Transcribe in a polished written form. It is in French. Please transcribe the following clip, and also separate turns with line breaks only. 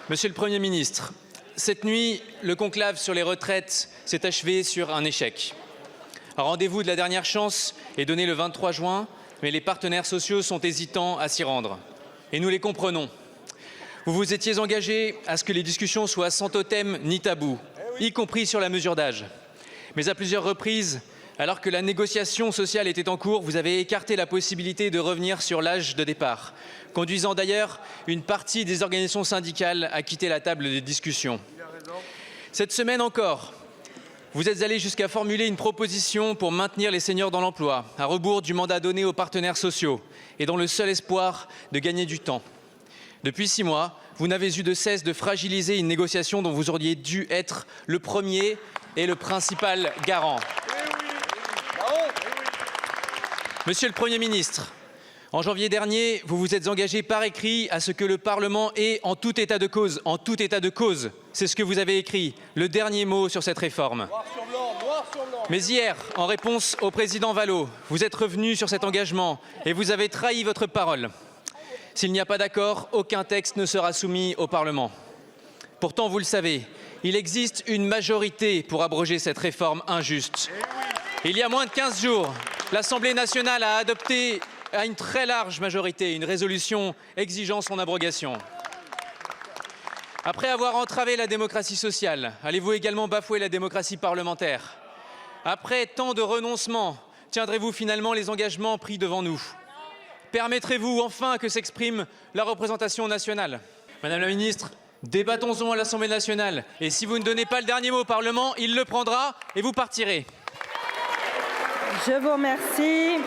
Monsieur le Premier ministre, cette nuit, le conclave sur les retraites s'est achevé sur un échec. Un rendez-vous de la dernière chance est donné le 23 juin, mais les partenaires sociaux sont hésitants à s'y rendre. Et nous les comprenons. Vous vous étiez engagé à ce que les discussions soient sans totem ni tabou, y compris sur la mesure d'âge. Mais à plusieurs reprises, alors que la négociation sociale était en cours, vous avez écarté la possibilité de revenir sur l'âge de départ, conduisant d'ailleurs une partie des organisations syndicales à quitter la table des discussions. Cette semaine encore, vous êtes allé jusqu'à formuler une proposition pour maintenir les seniors dans l'emploi, à rebours du mandat donné aux partenaires sociaux, et dans le seul espoir de gagner du temps. Depuis 6 mois, vous n'avez eu de cesse de fragiliser une négociation dont vous auriez dû être le premier et le principal garant. Monsieur le Premier ministre, en janvier dernier, vous vous êtes engagé par écrit à ce que le Parlement ait, en tout état de cause, c'est ce que vous avez écrit, le dernier mot sur cette réforme.
Noir sur blanc.
Mais hier, en réponse au président Vallot, vous êtes revenu sur cet engagement et vous avez trahi votre parole. S'il n'y a pas d'accord, aucun texte ne sera soumis au Parlement. Pourtant, vous le savez, il existe une majorité pour abroger cette réforme injuste. Il y a moins de 15 jours, l'Assemblée nationale a adopté à une très large majorité une résolution exigeant son abrogation. Après avoir entravé la démocratie sociale, allez-vous également bafouer la démocratie parlementaire? Après tant de renoncements, tiendrez-vous finalement les engagements pris devant nous? Permettrez-vous enfin que s'exprime la représentation nationale? Madame la ministre, débattons-en à l'Assemblée nationale. Et si vous ne donnez pas le dernier mot au Parlement, il le prendra et vous partirez.
Je vous remercie.